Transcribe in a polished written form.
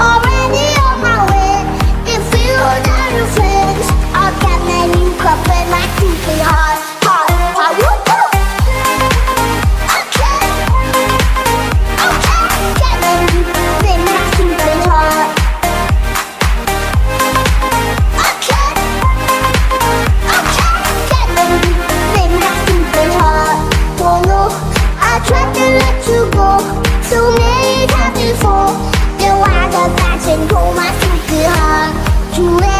already on my way. If you know your friends, I'll get my new cup and my super hot, hot, hot. Okay, okay, get my new cup and my super hot. Okay, okay, get my new cup and my super hot. Oh no, I tried to let you go so many times before. 电话的大声，口马super hot。